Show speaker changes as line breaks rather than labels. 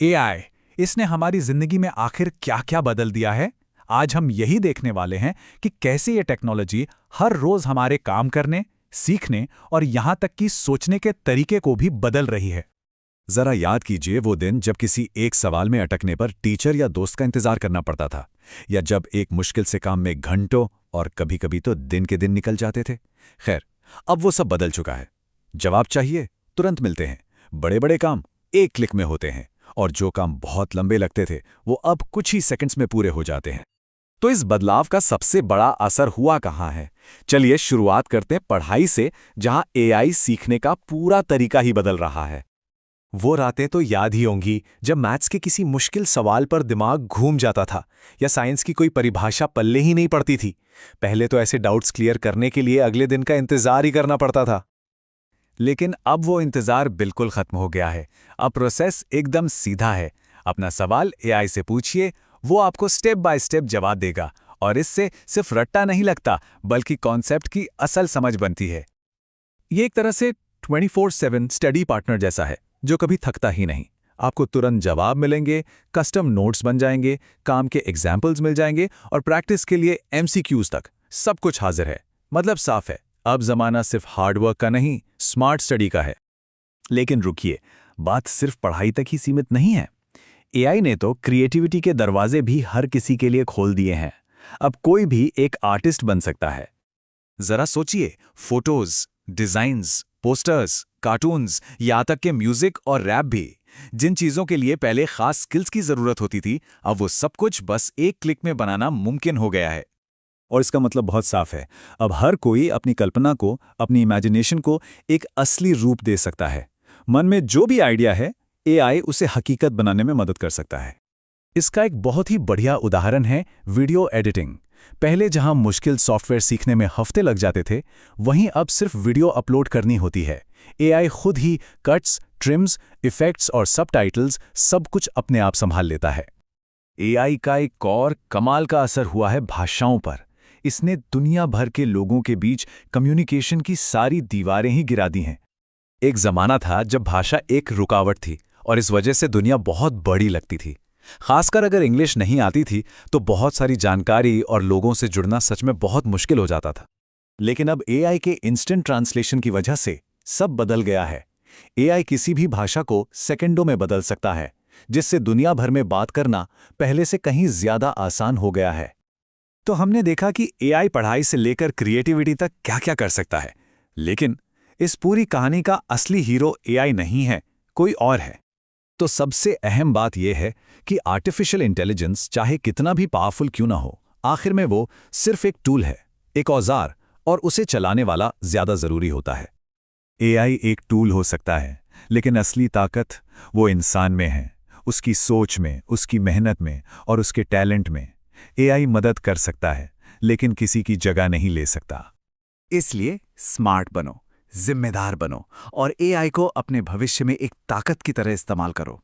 AI, इसने हमारी जिंदगी में आखिर क्या-क्या बदल दिया है? आज हम यही देखने वाले हैं कि कैसे ये टेक्नोलॉजी हर रोज हमारे काम करने, सीखने और यहाँ तक कि सोचने के तरीके को भी बदल रही है।
जरा याद कीजिए वो दिन जब किसी एक सवाल में अटकने पर टीचर या दोस्त का इंतजार करना पड़ता था, या जब एक मुश्किल से काम में घंटों और कभी-कभी तो दिन के दिन निकल जाते थे। खैर, अब वो सब बदल चुका है। जवाब चाहिए, तुरंत मिलते हैं। बड़े-बड़े काम एक क्लिक में होते हैं, और जो काम बहुत लंबे लगते थे वो अब कुछ ही सेकंड्स में पूरे हो जाते हैं। तो इस बदलाव का सबसे बड़ा असर हुआ कहाँ है? चलिए शुरुआत करते हैं पढ़ाई से, जहां एआई सीखने का पूरा तरीका ही बदल रहा है।
वो रातें तो याद ही होंगी जब मैथ्स के किसी मुश्किल सवाल पर दिमाग घूम जाता था, या साइंस की कोई परिभाषा पल्ले ही नहीं पड़ती थी। पहले तो ऐसे डाउट्स क्लियर करने के लिए अगले दिन का इंतजार ही करना पड़ता था।
लेकिन अब वो इंतजार बिल्कुल खत्म हो गया है। अब प्रोसेस एकदम सीधा है। अपना सवाल एआई से पूछिए, वो आपको स्टेप बाय स्टेप जवाब देगा, और इससे सिर्फ रट्टा नहीं लगता बल्कि कॉन्सेप्ट की असल समझ बनती है। ये एक तरह से 24/7 स्टडी पार्टनर जैसा है, जो कभी थकता ही नहीं। आपको तुरंत जवाब मिलेंगे, कस्टम नोट्स बन जाएंगे, काम के एग्जाम्पल्स मिल जाएंगे, और प्रैक्टिस के लिए एमसीक्यूज तक सब कुछ हाजिर है। मतलब साफ है, अब जमाना सिर्फ हार्डवर्क का नहीं, स्मार्ट स्टडी का है। लेकिन रुकिए, बात सिर्फ पढ़ाई तक ही सीमित नहीं है। एआई ने तो क्रिएटिविटी के दरवाजे भी हर किसी के लिए खोल दिए हैं। अब कोई भी एक आर्टिस्ट बन सकता है। जरा सोचिए, फोटोज, डिजाइन्स, पोस्टर्स, कार्टून्स, यहाँ तक के म्यूजिक और रैप भी। जिन चीजों के लिए पहले खास स्किल्स की जरूरत होती थी, अब वो सब कुछ बस एक क्लिक में बनाना मुमकिन हो गया है। और इसका मतलब बहुत साफ है, अब हर कोई अपनी कल्पना को, अपनी इमेजिनेशन को एक असली रूप दे सकता है। मन में जो भी आइडिया है, एआई उसे हकीकत बनाने में मदद कर सकता है। इसका एक बहुत ही बढ़िया उदाहरण है वीडियो एडिटिंग। पहले जहां मुश्किल सॉफ्टवेयर सीखने में हफ्ते लग जाते थे, वहीं अब सिर्फ वीडियो अपलोड करनी होती है। एआई खुद ही कट्स, ट्रिम्स, इफेक्ट्स और सबटाइटल्स सब कुछ अपने आप संभाल लेता है। एआई का एक और कमाल का असर हुआ है भाषाओं पर। इसने दुनिया भर के लोगों के बीच कम्युनिकेशन की सारी दीवारें ही गिरा दी हैं। एक जमाना था जब भाषा एक रुकावट थी, और इस वजह से दुनिया बहुत बड़ी लगती थी। खासकर अगर इंग्लिश नहीं आती थी तो बहुत सारी जानकारी और लोगों से जुड़ना सच में बहुत मुश्किल हो जाता था। लेकिन अब एआई के इंस्टेंट ट्रांसलेशन की वजह से सब बदल गया है। एआई किसी भी भाषा को सेकंडों में बदल सकता है, जिससे दुनिया भर में बात करना पहले से कहीं ज्यादा आसान हो गया है। तो हमने देखा कि एआई पढ़ाई से लेकर क्रिएटिविटी तक क्या-क्या कर सकता है। लेकिन इस पूरी कहानी का असली हीरो एआई नहीं है, कोई और है। तो सबसे अहम बात यह है कि आर्टिफिशियल इंटेलिजेंस चाहे कितना भी पावरफुल क्यों ना हो, आखिर में वो सिर्फ एक टूल है, एक औजार, और उसे चलाने वाला ज्यादा जरूरी होता है। एआई एक टूल हो सकता है, लेकिन असली ताकत वो इंसान में है, उसकी सोच में, उसकी मेहनत में और उसके टैलेंट में। एआई मदद कर सकता है, लेकिन किसी की जगह नहीं ले सकता। इसलिए स्मार्ट बनो, जिम्मेदार बनो, और एआई को अपने भविष्य में एक ताकत की तरह इस्तेमाल करो।